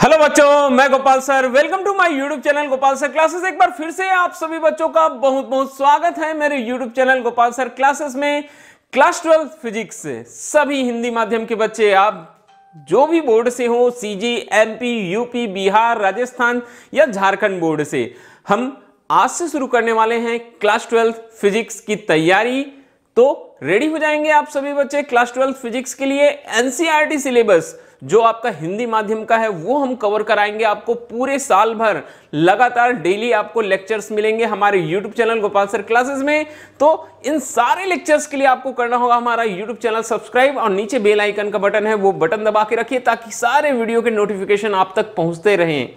Hello बच्चों, मैं Gopal sir. Welcome to my YouTube channel Gopal sir classes. एक बार फिर से आप सभी बच्चों का बहुत बहुत स्वागत है मेरे YouTube channel Gopal sir classes में। क्लास 12 फिजिक्स से सभी हिंदी माध्यम के बच्चे, आप जो भी बोर्ड से हो, CG, MP, UP, Bihar, Rajasthan या झारखंड बोर्ड से, हम आज से शुरू करने वाले हैं क्लास 12 फिजिक्स की तैयारी। तो रेडी हो जाएंगे आप सभी बच्चे क्लास 12 फिजिक्स के लिए। एनसीईआरटी सिलेबस जो आपका हिंदी माध्यम का है वो हम कवर कराएंगे आपको पूरे साल भर। लगातार डेली आपको लेक्चर्स मिलेंगे हमारे YouTube channel Gopal sir classes में। तो इन सारे लेक्चर्स के लिए आपको करना होगा हमारा YouTube चैनल सब्सक्राइब और नीचे बेल आइकन का बटन है वो बटन दबा के रखिए ताकि सारे वीडियो के नोटिफिकेशन आप तक पहुंचते रहें।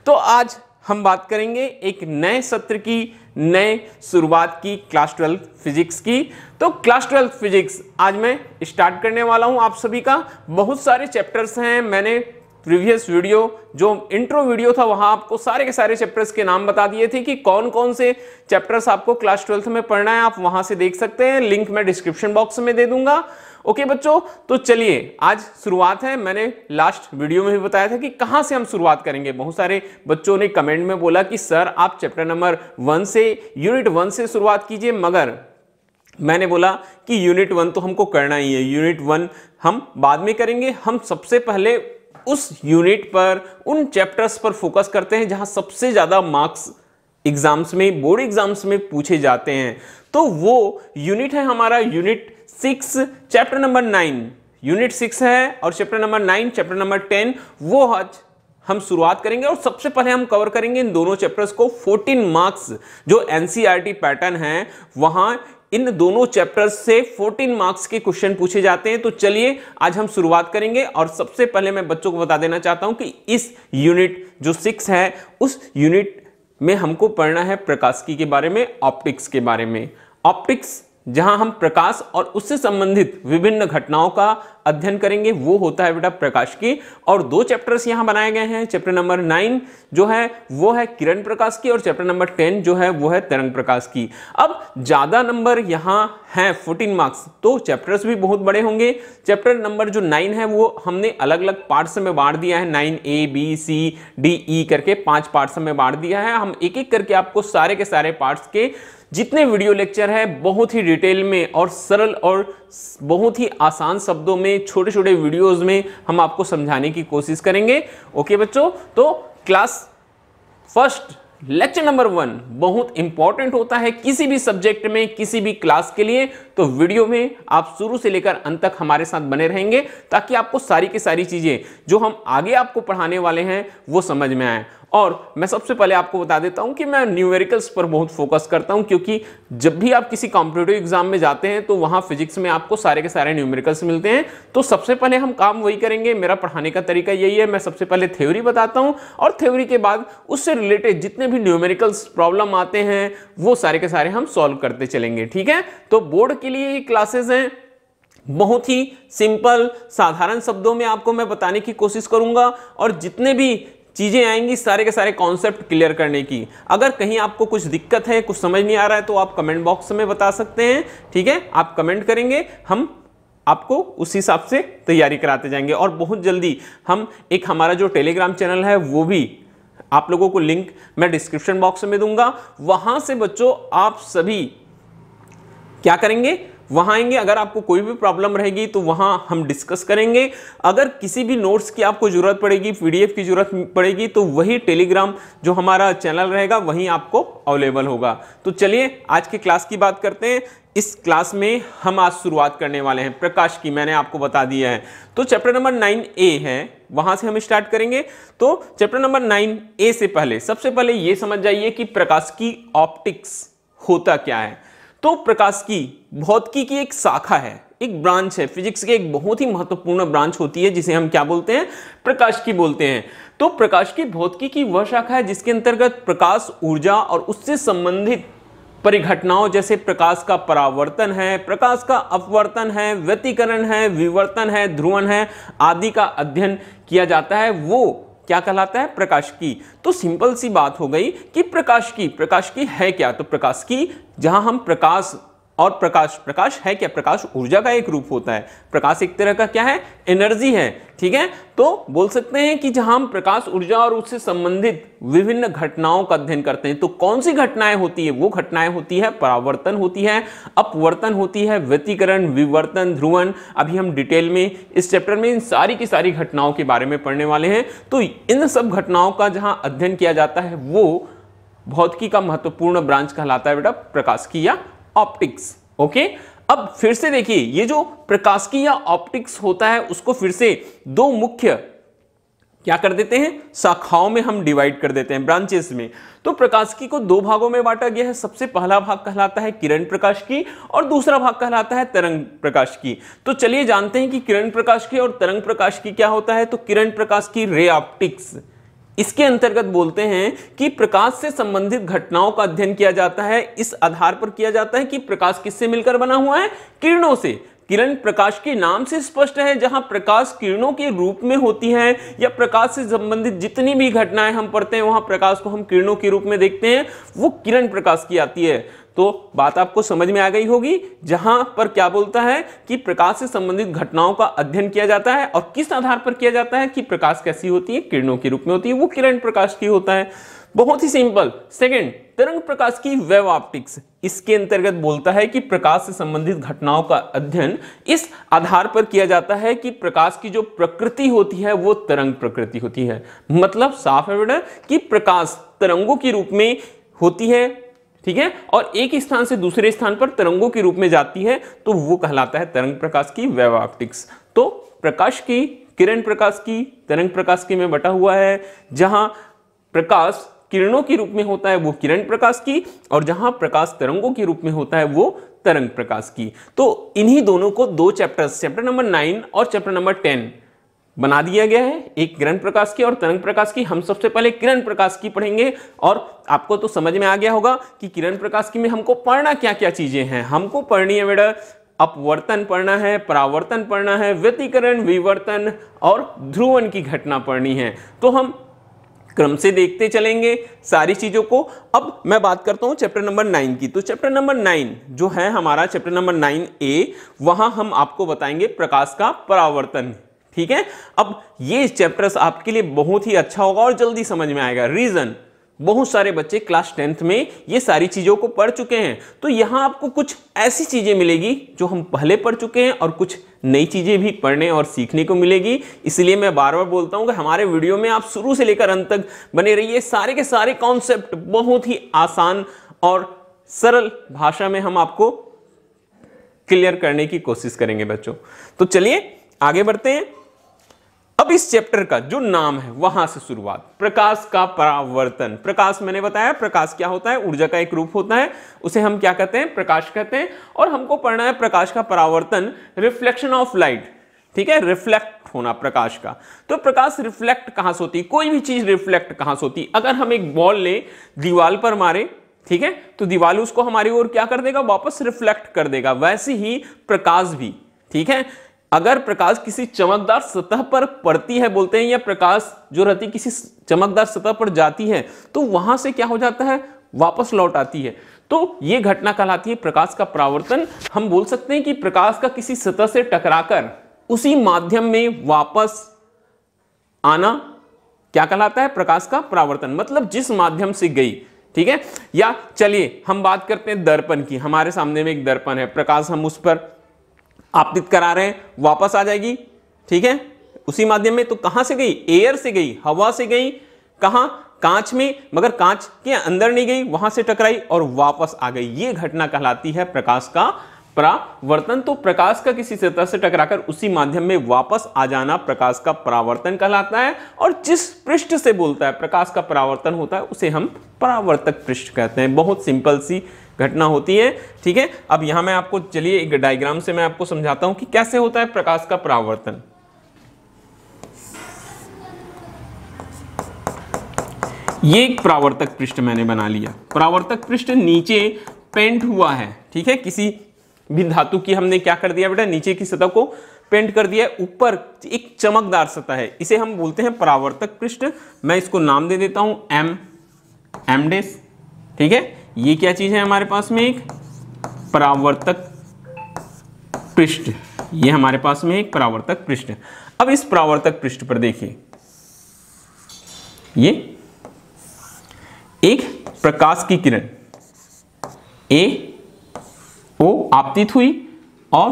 तो आज हम बात करेंगे एक नए सत्र की, नए शुरुआत की क्लास 12 फिजिक्स की। तो क्लास 12 फिजिक्स आज मैं स्टार्ट करने वाला हूं आप सभी का। बहुत सारे चैप्टर्स हैं। मैंने प्रीवियस वीडियो जो इंट्रो वीडियो था वहां आपको सारे के सारे चैप्टर्स के नाम बता दिए थे कि कौन कौन से चैप्टर्स आपको क्लास 12 में पढ़ना है। आप वहां से देख सकते हैं, लिंक मैं डिस्क्रिप्शन बॉक्स में दे दूंगा। ओके बच्चों, तो चलिए आज शुरुआत है। मैंने लास्ट वीडियो में भी बताया था कि कहां से हम शुरुआत करेंगे। बहुत सारे बच्चों ने कमेंट में बोला कि सर आप चैप्टर नंबर 1 से, यूनिट 1 से शुरुआत कीजिए, मगर मैंने बोला कि यूनिट 1 तो हमको करना ही है। यूनिट 1 हम बाद में करेंगे। हम सबसे पहले उस यूनिट पर, उन चैप्टर्स पर फोकस करते हैं जहां सबसे ज्यादा मार्क्स एग्जाम्स में, बोर्ड एग्जाम्स में पूछे जाते हैं। तो वो यूनिट है हमारा यूनिट 6 चैप्टर नंबर 9। यूनिट 6 है और चैप्टर नंबर 9 चैप्टर नंबर 10 वो आज हम शुरुआत करेंगे। और सबसे पहले हम कवर करेंगे इन दोनों चैप्टर्स को। 14 मार्क्स जो एनसीईआरटी पैटर्न है वहां इन दोनों चैप्टर्स से 14 मार्क्स के क्वेश्चन पूछे जाते हैं। तो चलिए आज हम शुरुआत करेंगे। और सबसे पहले मैं बच्चों को बता देना चाहता हूं कि इस यूनिट जो 6 है उस यूनिट में हमको पढ़ना है प्रकाशिकी के बारे में, ऑप्टिक्स के बारे में। ऑप्टिक्स जहां हम प्रकाश और उससे संबंधित विभिन्न घटनाओं का अध्ययन करेंगे वो होता है बेटा प्रकाशिकी। और दो चैप्टर्स यहां बनाए गए हैं। चैप्टर नंबर 9 जो है वो है किरण प्रकाश की और चैप्टर नंबर 10 जो है वो है तरंग प्रकाश की। अब ज्यादा नंबर यहां है 14 मार्क्स, तो चैप्टर्स भी बहुत बड़े होंगे। चैप्टर नंबर जो 9 है वो हमने अलग अलग पार्ट्स में बांट दिया है। 9A B C D E करके 5 पार्ट्स में बांट दिया है। हम एक एक करके आपको सारे के सारे पार्ट्स के जितने वीडियो लेक्चर है बहुत ही डिटेल में और सरल और बहुत ही आसान शब्दों में, छोटे छोटे वीडियोस में हम आपको समझाने की कोशिश करेंगे। ओके बच्चों, तो क्लास फर्स्ट लेक्चर नंबर 1 बहुत इंपॉर्टेंट होता है किसी भी सब्जेक्ट में, किसी भी क्लास के लिए। तो वीडियो में आप शुरू से लेकर अंत तक हमारे साथ बने रहेंगे ताकि आपको सारी की सारी चीजें जो हम आगे आपको पढ़ाने वाले हैं वो समझ में आए। और मैं सबसे पहले आपको बता देता हूं कि मैं न्यूमेरिकल्स पर बहुत फोकस करता हूं, क्योंकि जब भी आप किसी कॉम्पिटिटिव एग्जाम में जाते हैं तो वहां फिजिक्स में आपको सारे के सारे न्यूमेरिकल्स मिलते हैं। तो सबसे पहले हम काम वही करेंगे। मेरा पढ़ाने का तरीका यही है, मैं सबसे पहले थ्योरी बताता हूं और थ्योरी के बाद उससे रिलेटेड जितने भी न्यूमेरिकल्स प्रॉब्लम आते हैं वो सारे के सारे हम सॉल्व करते चलेंगे। ठीक है, तो बोर्ड के लिए ये क्लासेस हैं। बहुत ही सिंपल साधारण शब्दों में आपको मैं बताने की कोशिश करूंगा और जितने भी चीजें आएंगी सारे के सारे कॉन्सेप्ट क्लियर करने की। अगर कहीं आपको कुछ दिक्कत है, कुछ समझ नहीं आ रहा है तो आप कमेंट बॉक्स में बता सकते हैं। ठीक है, आप कमेंट करेंगे, हम आपको उस हिसाब से तैयारी कराते जाएंगे। और बहुत जल्दी हम एक हमारा जो टेलीग्राम चैनल है वो भी आप लोगों को लिंक मैं डिस्क्रिप्शन बॉक्स में दूंगा। वहां से बच्चों आप सभी क्या करेंगे, वहां आएंगे। अगर आपको कोई भी प्रॉब्लम रहेगी तो वहां हम डिस्कस करेंगे। अगर किसी भी नोट्स की आपको जरूरत पड़ेगी, पीडीएफ की जरूरत पड़ेगी तो वही टेलीग्राम जो हमारा चैनल रहेगा वहीं आपको अवेलेबल होगा। तो चलिए आज की क्लास की बात करते हैं। इस क्लास में हम आज शुरुआत करने वाले हैं प्रकाश की, मैंने आपको बता दिया है। तो चैप्टर नंबर 9A है, वहां से हम स्टार्ट करेंगे। तो चैप्टर नंबर 9A से पहले सबसे पहले यह समझ जाइए कि प्रकाश की ऑप्टिक्स होता क्या है। तो प्रकाशिकी भौतिकी की एक शाखा है, एक ब्रांच है। फिजिक्स की एक बहुत ही महत्वपूर्ण ब्रांच होती है जिसे हम क्या बोलते हैं, प्रकाशिकी बोलते हैं। तो प्रकाशिकी भौतिकी की वह शाखा है जिसके अंतर्गत प्रकाश ऊर्जा और उससे संबंधित परिघटनाओं जैसे प्रकाश का परावर्तन है, प्रकाश का अपवर्तन है, व्यतिकरण है, विवर्तन है, ध्रुवण है आदि का अध्ययन किया जाता है। वो क्या कहलाता है, प्रकाशिकी। तो सिंपल सी बात हो गई कि प्रकाशिकी है क्या। तो प्रकाशिकी जहां हम प्रकाश और प्रकाश, प्रकाश है क्या? प्रकाश ऊर्जा का एक रूप होता है। प्रकाश एक तरह का क्या है? एनर्जी है। ठीक है, तो बोल सकते हैं कि जहां हम प्रकाश ऊर्जा और उससे संबंधित विभिन्न घटनाओं का अध्ययन करते हैं, तो कौन सी घटनाएं होती है? वो घटनाएं होती है परावर्तन होती है, अपवर्तन होती है, व्यतिकरण, विवर्तन, ध्रुवण। अभी हम डिटेल में इस चैप्टर में इन सारी की सारी घटनाओं के बारे में पढ़ने वाले हैं। तो इन सब घटनाओं का जहां अध्ययन किया जाता है वो भौतिकी का महत्वपूर्ण ब्रांच कहलाता है बेटा प्रकाशिकी या ऑप्टिक्स। ओके, अब फिर से देखिए, ये जो प्रकाशिकी या ऑप्टिक्स होता है उसको फिर से दो मुख्य क्या कर देते हैं? शाखाओं में हम डिवाइड कर देते हैं, ब्रांचेस में। तो प्रकाशिकी को दो भागों में बांटा गया है। सबसे पहला भाग कहलाता है किरण प्रकाशिकी और दूसरा भाग कहलाता है तरंग प्रकाशिकी। तो चलिए जानते हैं कि किरण प्रकाशिकी और तरंग प्रकाशिकी क्या होता है। तो किरण प्रकाशिकी रे ऑप्टिक्स, इसके अंतर्गत बोलते हैं कि प्रकाश से संबंधित घटनाओं का अध्ययन किया जाता है। इस आधार पर किया जाता है कि प्रकाश किससे मिलकर बना हुआ है? किरणों से। किरण प्रकाश के नाम से स्पष्ट है, जहां प्रकाश किरणों के रूप में होती है या प्रकाश से संबंधित जितनी भी घटनाएं हम पढ़ते हैं वहां प्रकाश को हम किरणों के रूप में देखते हैं, वो किरण प्रकाश की आती है। तो बात आपको समझ में आ गई होगी, जहां पर क्या बोलता है कि प्रकाश से संबंधित घटनाओं का अध्ययन किया जाता है और किस आधार पर किया जाता है कि प्रकाश कैसी होती है? किरणों के रूप में होती है, वो किरण प्रकाश की होता है। बहुत ही सिंपल। सेकंड, तरंग प्रकाश की वेव ऑप्टिक्स, इसके अंतर्गत बोलता है कि प्रकाश से संबंधित घटनाओं का अध्ययन इस आधार पर किया जाता है कि प्रकाश की जो प्रकृति होती है वो तरंग प्रकृति होती है। मतलब साफ है बेटा कि प्रकाश तरंगों के रूप में होती है, ठीक है, और एक स्थान से दूसरे स्थान पर तरंगों के रूप में जाती है, तो वो कहलाता है तरंग प्रकाश की वेव ऑप्टिक्स। तो प्रकाश की, किरण प्रकाश की, तरंग प्रकाश की में बटा हुआ है। जहां प्रकाश किरणों के रूप में होता है वो किरण प्रकाश की, और जहां प्रकाश तरंगों के रूप में होता है वो तरंग प्रकाश की। तो इन्हीं दोनों को दो चैप्टर्स, चैप्टर नंबर 9 और चैप्टर नंबर 10 बना दिया गया है, एक किरण प्रकाश की और तरंग प्रकाश की। हम सबसे पहले किरण प्रकाश की पढ़ेंगे, और आपको तो समझ में आ गया होगा कि किरण प्रकाश की में हमको पढ़ना क्या क्या चीजें हैं। हमको पढ़नी है बेटा अपवर्तन पढ़ना है, परावर्तन पढ़ना है, व्यतिकरण, विवर्तन और ध्रुवण की घटना पढ़नी है। तो हम क्रम से देखते चलेंगे सारी चीजों को। अब मैं बात करता हूं चैप्टर नंबर 9 की। तो चैप्टर नंबर 9 जो है हमारा चैप्टर नंबर 9A, वहां हम आपको बताएंगे प्रकाश का परावर्तन। ठीक है, अब ये चैप्टर्स आपके लिए बहुत ही अच्छा होगा और जल्दी समझ में आएगा। रीजन, बहुत सारे बच्चे क्लास 10th में ये सारी चीजों को पढ़ चुके हैं, तो यहां आपको कुछ ऐसी चीजें मिलेगी जो हम पहले पढ़ चुके हैं और कुछ नई चीजें भी पढ़ने और सीखने को मिलेगी। इसलिए मैं बार बार बोलता हूं कि हमारे वीडियो में आप शुरू से लेकर अंत तक बने रहिए। सारे के सारे कॉन्सेप्ट बहुत ही आसान और सरल भाषा में हम आपको क्लियर करने की कोशिश करेंगे बच्चों। तो चलिए आगे बढ़ते हैं। अब इस चैप्टर का जो नाम है वहां से शुरुआत, प्रकाश का परावर्तन। प्रकाश मैंने बताया प्रकाश क्या होता है? ऊर्जा का एक रूप होता है, उसे हम क्या कहते हैं? प्रकाश कहते हैं। और हमको पढ़ना है प्रकाश का परावर्तन, रिफ्लेक्शन ऑफ लाइट। ठीक है, रिफ्लेक्ट होना प्रकाश का। तो प्रकाश रिफ्लेक्ट कहां से होती है? कोई भी चीज रिफ्लेक्ट कहां से होती है? अगर हम एक बॉल ले दीवार पर मारे, ठीक है, तो दीवार उसको हमारी ओर क्या कर देगा? वापस रिफ्लेक्ट कर देगा। वैसे ही प्रकाश भी, ठीक है, अगर प्रकाश किसी चमकदार सतह पर पड़ती है बोलते हैं, या प्रकाश जो रहती है किसी चमकदार सतह पर जाती है, तो वहां से क्या हो जाता है? वापस लौट आती है। तो यह घटना कहलाती है प्रकाश का परावर्तन। हम बोल सकते हैं कि प्रकाश का किसी सतह से टकराकर उसी माध्यम में वापस आना क्या कहलाता है? प्रकाश का परावर्तन। मतलब जिस माध्यम से गई, ठीक है। या चलिए हम बात करते हैं दर्पण की। हमारे सामने में एक दर्पण है, प्रकाश हम उस पर आपतित करा रहे हैं, वापस आ जाएगी, ठीक है, उसी माध्यम में। तो कहां से गई? एयर से गई, हवा से गई, कहां? कांच में, मगर कांच के अंदर नहीं गई, वहां से टकराई और वापस आ गई। ये घटना कहलाती है प्रकाश का परावर्तन। तो प्रकाश का किसी सतह से टकराकर उसी माध्यम में वापस आ जाना प्रकाश का परावर्तन कहलाता है। और जिस पृष्ठ से बोलता है प्रकाश का परावर्तन होता है उसे हम परावर्तक पृष्ठ कहते हैं। बहुत सिंपल सी घटना होती है, ठीक है। अब यहां मैं आपको, चलिए एक डायग्राम से मैं आपको समझाता हूं कि कैसे होता है प्रकाश का परावर्तन। ये एक परावर्तक पृष्ठ मैंने बना लिया। परावर्तक पृष्ठ नीचे पेंट हुआ है, ठीक है, किसी भी धातु की हमने क्या कर दिया बेटा? नीचे की सतह को पेंट कर दिया है, ऊपर एक चमकदार सतह है, इसे हम बोलते हैं परावर्तक पृष्ठ। मैं इसको नाम दे देता हूं एम डैश, ठीक है। ये क्या चीज है हमारे पास में? एक परावर्तक पृष्ठ, ये हमारे पास में एक परावर्तक पृष्ठ। अब इस परावर्तक पृष्ठ पर देखिए, ये एक प्रकाश की किरण ए ओ आपतित हुई और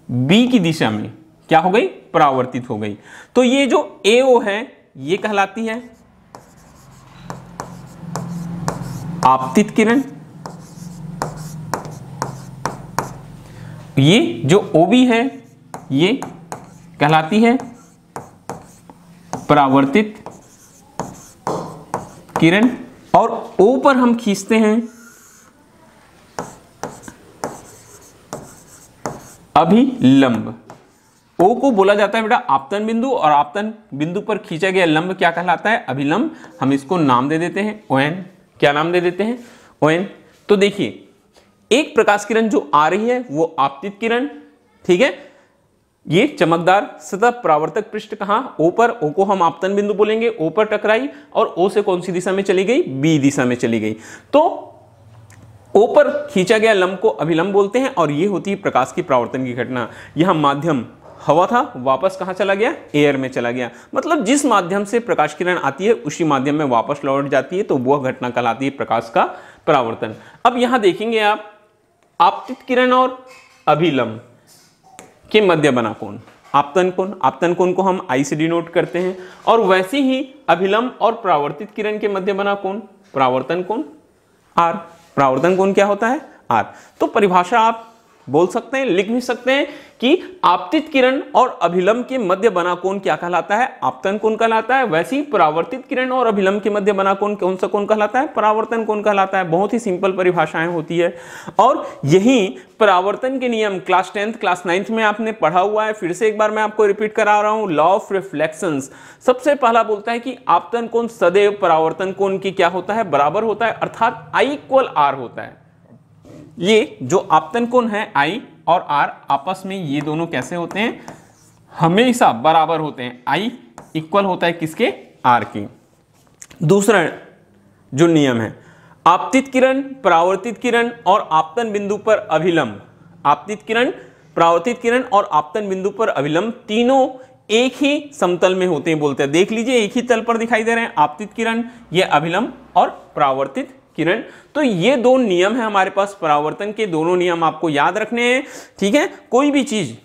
बी की दिशा में क्या हो गई, परावर्तित हो गई। तो ये जो ए ओ है ये कहलाती है आपतित किरण, ये जो OB है ये कहलाती है परावर्तित किरण, और O पर हम खींचते हैं अभिलंब। O को बोला जाता है बेटा आपतन बिंदु, और आपतन बिंदु पर खींचा गया लंब क्या कहलाता है, अभिलंब। हम इसको नाम दे देते हैं ON। क्या नाम दे देते हैं, ON। तो देखिए एक प्रकाश किरण जो आ रही है वो आपतित किरण, ठीक है, ये चमकदार सतह परावर्तक पृष्ठ कहां, O पर, O को हम आपतन बिंदु बोलेंगे, O पर टकराई और O से कौन सी दिशा में चली गई, B दिशा में चली गई। तो O पर खींचा गया लंब को अभिलंब बोलते हैं, और ये होती है प्रकाश की परावर्तन की घटना। यहां माध्यम हवा था, वापस कहां चला गया, एयर में चला गया। मतलब जिस माध्यम से प्रकाश किरण आती है उसी माध्यम में वापस लौट जाती है, तो वह घटना कहलाती है प्रकाश का परावर्तन। अब यहां देखेंगे आप आपतित किरण और अभिलंब के मध्य बना कोण आपतन कोण, आपतन कोण को हम I से डिनोट करते हैं, और वैसे ही अभिलंब और परावर्तित किरण के मध्य बना कोण परावर्तन कोण R। परावर्तन कोण क्या होता है, R। तो परिभाषा आप बोल सकते हैं, लिख भी सकते हैं कि आपतित किरण और अभिलंब के मध्य बना कोण क्या कहलाता है, आपतन कोण कहलाता है। वैसे ही परावर्तित किरण और अभिलंब के मध्य बना कोण कौन सा कोण कहलाता है, परावर्तन कोण कहलाता है। बहुत ही सिंपल परिभाषाएं होती है, और यही परावर्तन के नियम क्लास 10th क्लास 9th में आपने पढ़ा हुआ है। फिर से एक बार मैं आपको रिपीट करा रहा हूं, लॉ ऑफ रिफ्लेक्शंस सबसे पहला बोलता है कि आपतन कोण सदैव परावर्तन कोण की क्या होता है, बराबर होता है, अर्थात I = R होता है। ये जो आपतन कोण है I और R आपस में ये दोनों कैसे होते हैं, हमेशा बराबर होते हैं। I इक्वल होता है किसके, R की। दूसरा जो नियम है, आपतित किरण, परावर्तित किरण और आपतन बिंदु पर अभिलंब, आपतित किरण, परावर्तित किरण और आपतन बिंदु पर अभिलंब तीनों एक ही समतल में होते हैं बोलते हैं। देख लीजिए एक ही तल पर दिखाई दे रहे हैं, आपतित किरण, ये अभिलंब और परावर्तित किरण। तो ये दो नियम है हमारे पास परावर्तन के, दोनों नियम आपको याद रखने हैं, ठीक है। कोई भी चीज,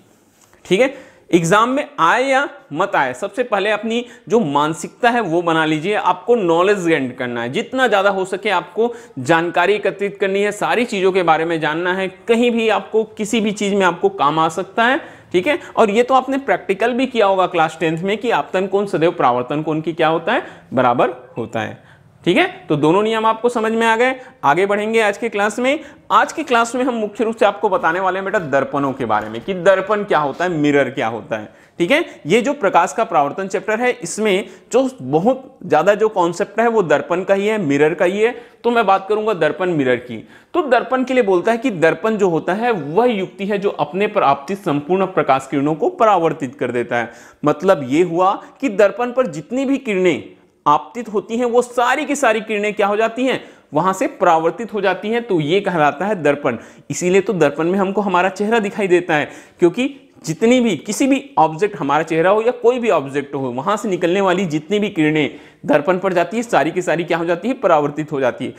ठीक है, एग्जाम में आए या मत आए, सबसे पहले अपनी जो मानसिकता है वो बना लीजिए। आपको नॉलेज गेन करना है, जितना ज्यादा हो सके आपको जानकारी एकत्रित करनी है, सारी चीजों के बारे में जानना है, कहीं भी आपको किसी भी चीज में आपको काम आ सकता है, ठीक है। और ये तो आपने प्रैक्टिकल भी किया होगा क्लास 10th में कि आपतन कोण सदैव परावर्तन कोण की क्या होता है, बराबर होता है, ठीक है। तो दोनों नियम आपको समझ में आ गए। आगे बढ़ेंगे आज के क्लास में। आज की क्लास में हम मुख्य रूप से आपको बताने वाले हैं बेटा दर्पणों के बारे में, कि दर्पण क्या होता है, मिरर क्या होता है, ठीक है। ये जो प्रकाश का परावर्तन चैप्टर है, इसमें जो बहुत ज्यादा जो कॉन्सेप्ट है वो दर्पण का ही है, मिरर का ही है। तो मैं बात करूंगा दर्पण मिरर की। तो दर्पण के लिए बोलता है कि दर्पण जो होता है वह युक्ति है जो अपने पर आपतित संपूर्ण प्रकाश किरणों को परावर्तित कर देता है। मतलब ये हुआ कि दर्पण पर जितनी भी किरणें आपतित होती हैं वो सारी की सारी किरणें क्या हो जाती हैं, वहां से परावर्तित हो जाती हैं। तो ये कहलाता है दर्पण। इसीलिए तो दर्पण में हमको हमारा चेहरा दिखाई देता है, क्योंकि जितनी भी किसी भी ऑब्जेक्ट, हमारा चेहरा हो या कोई भी ऑब्जेक्ट हो, वहां से निकलने वाली जितनी भी किरणें दर्पण पर जाती है सारी की सारी क्या हो जाती है, परावर्तित हो जाती है।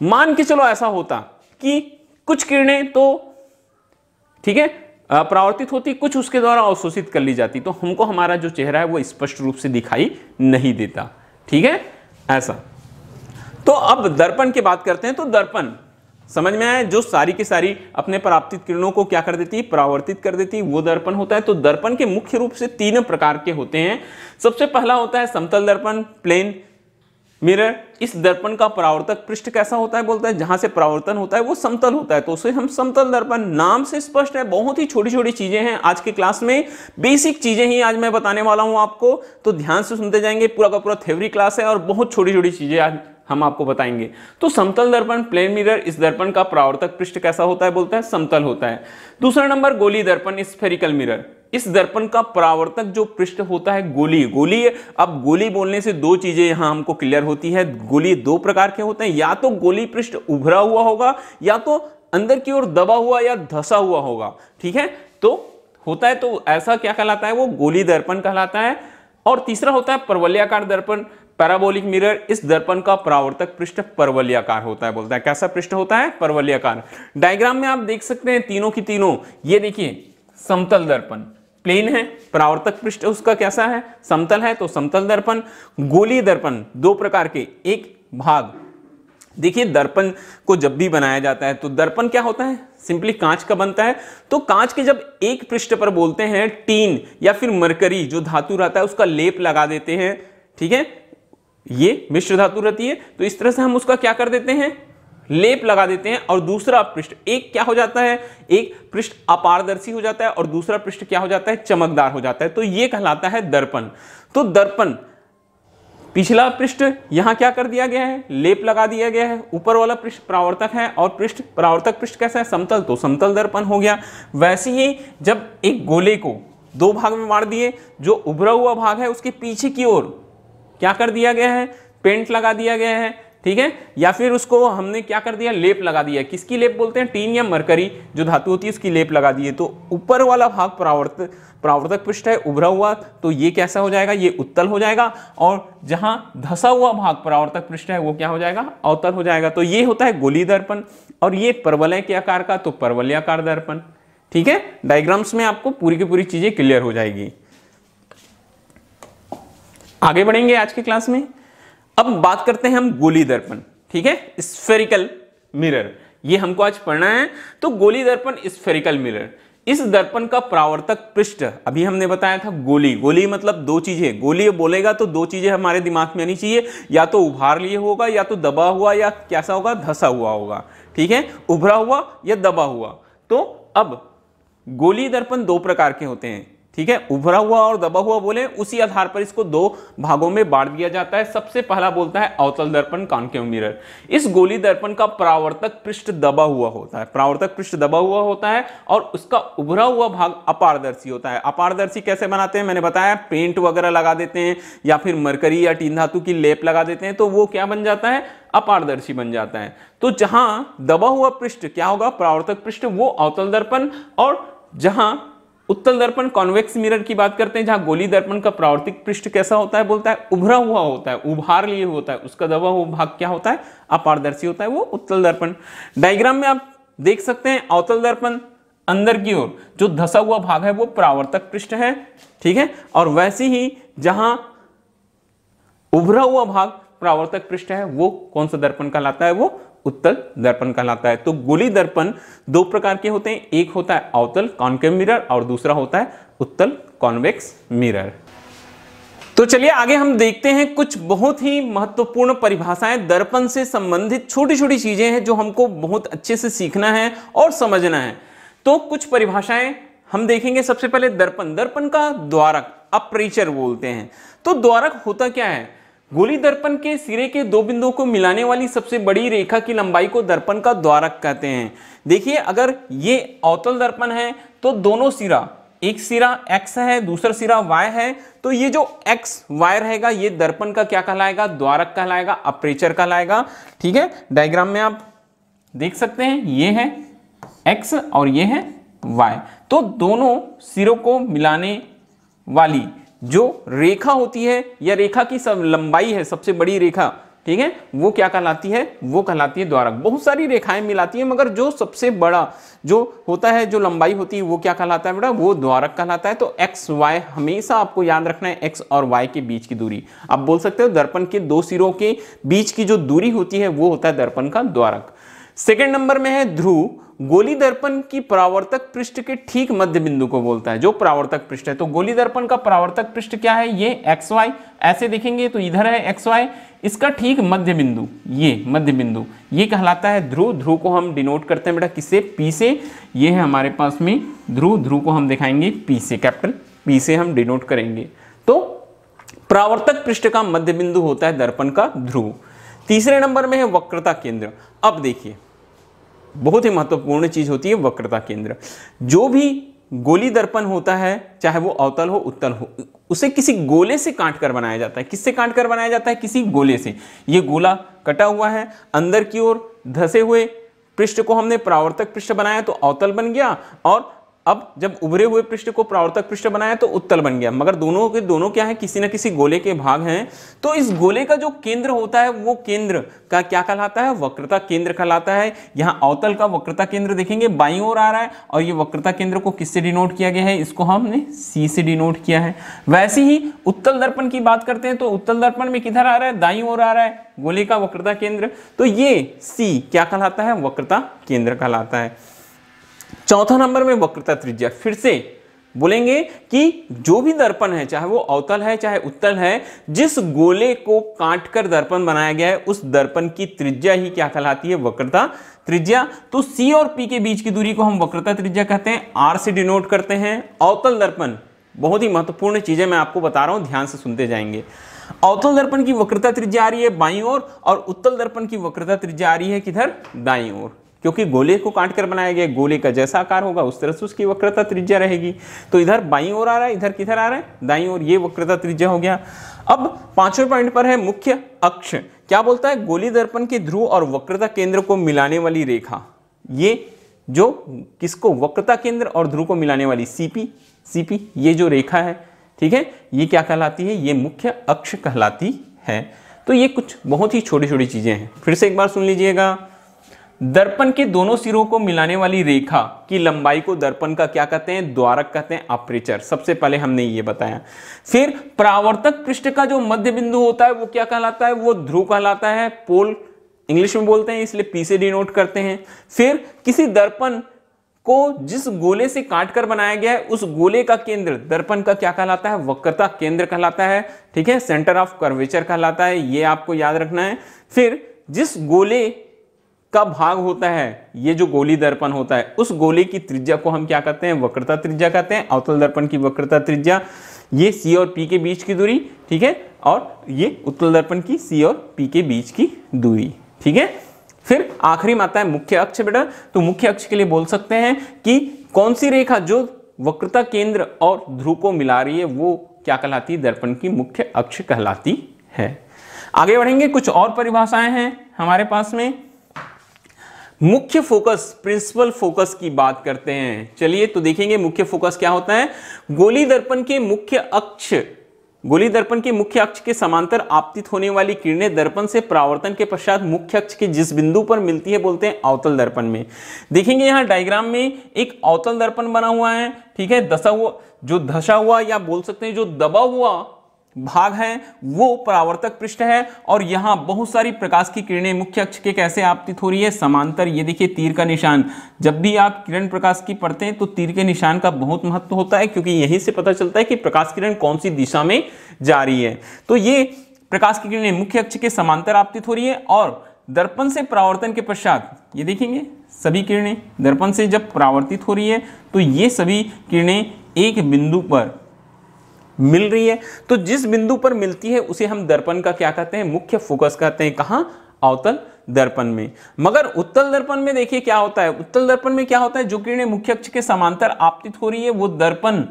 मान के चलो ऐसा होता कि कुछ किरणें तो ठीक है परावर्तित होती, कुछ उसके द्वारा अवशोषित कर ली जाती, तो हमको हमारा जो चेहरा है वो स्पष्ट रूप से दिखाई नहीं देता, ठीक है ऐसा। तो अब दर्पण की बात करते हैं। तो दर्पण समझ में आया, जो सारी की सारी अपने परावर्तित किरणों को क्या कर देती है, परावर्तित कर देती है, वो दर्पण होता है। तो दर्पण के मुख्य रूप से 3 प्रकार के होते हैं। सबसे पहला होता है समतल दर्पण, प्लेन मिरर। इस दर्पण का परावर्तक पृष्ठ कैसा होता है, बोलता है जहां से परावर्तन होता है वो समतल होता है, तो उसे हम समतल दर्पण, नाम से स्पष्ट है। बहुत ही छोटी छोटी चीजें हैं आज के क्लास में, बेसिक चीजें ही आज मैं बताने वाला हूं आपको, तो ध्यान से सुनते जाएंगे। पूरा का पूरा थ्योरी क्लास है और बहुत छोटी छोटी चीजें आज हम आपको बताएंगे। तो समतल दर्पण, प्लेन मिरर, इस दर्पण का परावर्तक पृष्ठ कैसा होता है, बोलता है समतल होता है। दूसरा नंबर गोली दर्पण, स्फेरिकल मिरर। इस दर्पण का परावर्तक जो पृष्ठ होता है गोली, गोली। अब गोली बोलने से 2 चीजें यहां हमको क्लियर होती है। गोली 2 प्रकार के होते हैं, या तो गोली पृष्ठ उभरा हुआ होगा या तो अंदर की ओर दबा हुआ या धंसा हुआ होगा, ठीक है, तो होता है, तो ऐसा क्या कहलाता है, वो गोली दर्पण कहलाता है। और तीसरा होता है परवलयाकार दर्पण, पैराबोलिक मिरर। इस दर्पण का परावर्तक पृष्ठ परवलयाकार होता है, बोलता है कैसा पृष्ठ होता है, परवलयाकार। डायग्राम में आप देख सकते हैं तीनों की तीनों, ये देखिए समतल दर्पण प्लेन है, परावर्तक पृष्ठ उसका कैसा है, समतल है, तो समतल दर्पण। गोलीय दर्पण दो प्रकार के, एक भाग, देखिए दर्पण को जब भी बनाया जाता है तो दर्पण क्या होता है, सिंपली कांच का बनता है। तो कांच के जब एक पृष्ठ पर बोलते हैं टीन या फिर मरकरी जो धातु रहता है उसका लेप लगा देते हैं, ठीक है, ये मिश्र धातु रहती है, तो इस तरह से हम उसका क्या कर देते हैं, लेप लगा देते हैं। और दूसरा पृष्ठ, एक क्या हो जाता है, एक पृष्ठ अपारदर्शी हो जाता है और दूसरा पृष्ठ क्या हो जाता है, चमकदार हो जाता है, तो ये कहलाता है दर्पण। तो दर्पण पिछला पृष्ठ यहां क्या कर दिया गया है, लेप लगा दिया गया है, ऊपर वाला पृष्ठ परावर्तक है और पृष्ठ परावर्तक पृष्ठ कैसा है, समतल, तो समतल दर्पण हो गया। वैसे ही जब एक गोले को दो भाग में बांट दिए, जो उभरा हुआ भाग है उसके पीछे की ओर क्या कर दिया गया है, पेंट लगा दिया गया है, ठीक है, या फिर उसको हमने क्या कर दिया, लेप लगा दिया। किसकी लेप बोलते हैं, टीन या मरकरी जो धातु होती है उसकी लेप लगा दिए, तो ऊपर वाला भाग परावर्तक पृष्ठ है उभरा हुआ, तो ये कैसा हो जाएगा, ये उत्तल हो जाएगा। और जहां धंसा हुआ भाग परावर्तक पृष्ठ है वो क्या हो जाएगा, अवतल हो जाएगा। तो ये होता है गोलीय दर्पण। और ये परवलय के आकार का, तो परवलयाकार दर्पण, ठीक है। डायग्राम्स में आपको पूरी की पूरी चीजें क्लियर हो जाएगी। आगे बढ़ेंगे आज के क्लास में। अब बात करते हैं हम गोलीय दर्पण, ठीक है, स्फेरिकल मिरर, ये हमको आज पढ़ना है। तो गोलीय दर्पण, स्फेरिकल मिरर, इस दर्पण का परावर्तक पृष्ठ, अभी हमने बताया था गोली, गोली मतलब दो चीजें, गोली बोलेगा तो दो चीजें हमारे दिमाग में आनी चाहिए, या तो उभार लिए होगा, या तो दबा हुआ, या कैसा होगा, धंसा हुआ होगा, ठीक है, उभरा हुआ या दबा हुआ। तो अब गोलीय दर्पण दो प्रकार के होते हैं, ठीक है, उभरा हुआ और दबा हुआ बोले, उसी आधार पर इसको दो भागों में बांट दिया जाता है। सबसे पहला बोलता है अवतल दर्पण, कॉन्केव मिरर। इस गोलीय दर्पण का परावर्तक पृष्ठ दबा हुआ होता है, परावर्तक पृष्ठ दबा हुआ होता है और उसका उभरा हुआ भाग अपारदर्शी होता है। अपारदर्शी कैसे बनाते हैं, मैंने बताया, पेंट वगैरह लगा देते हैं या फिर मरकरी या टीन धातु की लेप लगा देते हैं, तो वो क्या बन जाता है, अपारदर्शी बन जाता है। तो जहां दबा हुआ पृष्ठ क्या होगा, परावर्तक पृष्ठ, वो अवतल दर्पण। और जहां उत्तल दर्पण, कॉन्वेक्स मिरर की बात करते हैं, जहां गोलीय दर्पण का परावर्तिक पृष्ठ कैसा होता है, बोलता है उभरा हुआ होता है, उभार लिए होता है, उसका दबा हुआ भाग क्या होता है, अपारदर्शी होता है, वो उत्तल दर्पण। डायग्राम में आप देख सकते हैं अवतल दर्पण, अंदर की ओर जो धंसा हुआ भाग है वो परावर्तक पृष्ठ है, ठीक है, और वैसे ही जहां उभरा हुआ भाग परावर्तक पृष्ठ है वो कौन सा दर्पण कहलाता है, वो उत्तल दर्पण कहलाता है। तो गोलीय दर्पण दो प्रकार के होते हैं, एक होता है अवतल कॉन्केव मिरर और दूसरा होता है उत्तल कॉन्वेक्स मिरर। तो चलिए आगे हम देखते हैं कुछ बहुत ही महत्वपूर्ण परिभाषाएं, दर्पण से संबंधित छोटी छोटी चीजें हैं जो हमको बहुत अच्छे से सीखना है और समझना है। तो कुछ परिभाषाएं हम देखेंगे। सबसे पहले दर्पण, दर्पण का द्वारक, अपर्चर बोलते हैं। तो द्वारक होता क्या है, गोलीय दर्पण के सिरे के दो बिंदुओं को मिलाने वाली सबसे बड़ी रेखा की लंबाई को दर्पण का द्वारक कहते हैं। देखिए अगर ये अवतल दर्पण है तो दोनों सिरा, एक सिरा x है दूसरा सिरा y है, तो ये जो x y रहेगा ये दर्पण का क्या कहलाएगा, द्वारक कहलाएगा, अपर्चर कहलाएगा, ठीक है। डायग्राम में आप देख सकते हैं ये है x और ये है y, तो दोनों सिरों को मिलाने वाली जो रेखा होती है या रेखा की सब लंबाई है, सबसे बड़ी रेखा, ठीक है, वो क्या कहलाती है, वो कहलाती है द्वारक। बहुत सारी रेखाएं मिलाती है मगर जो सबसे बड़ा जो होता है, जो लंबाई होती है, वो क्या कहलाता है बेटा, वो द्वारक कहलाता है। तो एक्स वाई हमेशा आपको याद रखना है, एक्स और वाई के बीच की दूरी। आप बोल सकते हो दर्पण के दो सिरों के बीच की जो दूरी होती है वो होता है दर्पण का द्वारक। सेकेंड नंबर में है ध्रुव, गोलीय दर्पण की परावर्तक पृष्ठ के ठीक मध्य बिंदु को बोलता है, जो परावर्तक पृष्ठ है। तो गोलीय दर्पण का परावर्तक पृष्ठ क्या है, ये एक्स वाई, ऐसे देखेंगे तो इधर है एक्स वाई, इसका ठीक मध्य बिंदु, ये मध्य बिंदु, ये कहलाता है ध्रुव। ध्रुव को हम डिनोट करते हैं बेटा किससे, पी से। ये है हमारे पास में ध्रुव, ध्रुव को हम दिखाएंगे पी से, कैपिटल पी से हम डिनोट करेंगे। तो परावर्तक पृष्ठ का मध्य बिंदु होता है दर्पण का ध्रुव। तीसरे नंबर में है वक्रता केंद्र। अब देखिए बहुत ही महत्वपूर्ण चीज होती है वक्रता केंद्र। जो भी गोलीय दर्पण होता है, चाहे वो अवतल हो उत्तल हो, उसे किसी गोले से काट कर बनाया जाता है। किससे काट कर बनाया जाता है, किसी गोले से। ये गोला कटा हुआ है, अंदर की ओर धसे हुए पृष्ठ को हमने परावर्तक पृष्ठ बनाया तो अवतल बन गया, और अब जब उभरे हुए पृष्ठ को परावर्तक पृष्ठ बनाया तो उत्तल बन गया। मगर दोनों के दोनों क्या है, किसी न किसी गोले के भाग हैं। तो इस गोले का जो केंद्र होता है वो केंद्र का क्या कहलाता है, वक्रता केंद्र कहलाता है। यहाँ अवतल का वक्रता केंद्र देखेंगे बाईं ओर आ रहा है, और ये वक्रता केंद्र को किससे डिनोट किया गया है, इसको हमने सी से डिनोट किया है। वैसे ही उत्तल दर्पण की बात करते हैं तो उत्तल दर्पण में किधर आ रहा है, दाईं ओर आ रहा है गोले का वक्रता केंद्र, तो ये सी क्या कहलाता है, वक्रता केंद्र कहलाता है। चौथा नंबर में वक्रता त्रिज्या। फिर से बोलेंगे कि जो भी दर्पण है, चाहे वो अवतल है चाहे उत्तल है, जिस गोले को काटकर दर्पण बनाया गया है उस दर्पण की त्रिज्या ही क्या कहलाती है, वक्रता त्रिज्या। तो सी और पी के बीच की दूरी को हम वक्रता त्रिज्या कहते हैं, आर से डिनोट करते हैं। अवतल दर्पण, बहुत ही महत्वपूर्ण चीजें मैं आपको बता रहा हूं, ध्यान से सुनते जाएंगे। अवतल दर्पण की वक्रता त्रिज्या आ रही है बाईं ओर, और उत्तल दर्पण की वक्रता त्रिज्या आ रही है किधर, दाईं ओर, क्योंकि गोले को काटकर बनाया गया, गोले का जैसा आकार होगा उस तरह से उसकी वक्रता त्रिज्या रहेगी। तो इधर बाईं ओर आ रहा है, इधर किधर आ रहा है, दाईं ओर, ये वक्रता त्रिज्या हो गया। अब पांचवें पॉइंट पर है मुख्य अक्ष। क्या बोलता है, गोली दर्पण के ध्रुव और वक्रता केंद्र को मिलाने वाली रेखा। ये जो किसको, वक्रता केंद्र और ध्रुव को मिलाने वाली सीपी, ये जो रेखा है, ठीक है, ये क्या कहलाती है, ये मुख्य अक्ष कहलाती है। तो ये कुछ बहुत ही छोटी छोटी चीजें हैं। फिर से एक बार सुन लीजिएगा। दर्पण के दोनों सिरों को मिलाने वाली रेखा की लंबाई को दर्पण का क्या कहते हैं, द्वारक कहते हैं, अपर्चर। सबसे पहले हमने ये बताया। फिर परावर्तक पृष्ठ का जो मध्य बिंदु होता है वो क्या कहलाता है, वो ध्रुव कहलाता है, पोल इंग्लिश में बोलते हैं, इसलिए पी से डिनोट करते हैं। फिर किसी दर्पण को जिस गोले से काटकर बनाया गया है उस गोले का केंद्र दर्पण का क्या कहलाता है, वक्रता केंद्र कहलाता है, ठीक है, सेंटर ऑफ कर्वेचर कहलाता है, ये आपको याद रखना है। फिर जिस गोले का भाग होता है, ये जो गोली दर्पण होता है, उस गोले की त्रिज्या को हम क्या कहते हैं, वक्रता त्रिज्या कहते हैं। अवतल दर्पण की वक्रता त्रिज्या, ये सी और पी के बीच की दूरी, ठीक है, और ये उत्तल दर्पण की सी और पी के बीच की दूरी, ठीक है। फिर आखिरी में आता है मुख्य अक्ष बेटा। तो मुख्य अक्ष के लिए बोल सकते हैं कि कौन सी रेखा जो वक्रता केंद्र और ध्रुव को मिला रही है वो क्या कहलाती है, दर्पण की मुख्य अक्ष कहलाती है। आगे बढ़ेंगे, कुछ और परिभाषाएं हैं हमारे पास में। मुख्य फोकस, प्रिंसिपल फोकस की बात करते हैं। चलिए तो देखेंगे मुख्य फोकस क्या होता है। गोली दर्पण के मुख्य अक्ष, गोली दर्पण के मुख्य अक्ष के समांतर आपतित होने वाली किरणें दर्पण से परावर्तन के पश्चात मुख्य अक्ष के जिस बिंदु पर मिलती है बोलते हैं अवतल दर्पण में। देखेंगे यहां डायग्राम में एक अवतल दर्पण बना हुआ है, ठीक है, धसा हुआ या बोल सकते हैं जो दबा हुआ भाग है वो परावर्तक पृष्ठ है, और यहां बहुत सारी प्रकाश की किरणें मुख्य अक्ष के कैसे आपतित हो रही है, समांतर। ये देखिए तीर का निशान, जब भी आप किरण प्रकाश की पढ़ते हैं तो तीर के निशान का बहुत महत्व होता है, क्योंकि यहीं से पता चलता है कि प्रकाश किरण कौन सी दिशा में जा रही है। तो ये प्रकाश की किरणें मुख्य अक्ष के समांतर आपतित हो रही है, और दर्पण से परावर्तन के पश्चात ये देखेंगे सभी किरणें दर्पण से जब परावर्तित हो रही है तो ये सभी किरणें एक बिंदु पर मिल रही है। तो जिस बिंदु पर मिलती है उसे हम दर्पण का क्या कहते हैं, मुख्य फोकस कहते हैं। कहां, अवतल दर्पण में। मगर उत्तल दर्पण में देखिए क्या होता है, उत्तल दर्पण में क्या होता है, जो किरणें मुख्य अक्ष के समांतर आपतित हो रही है वो दर्पण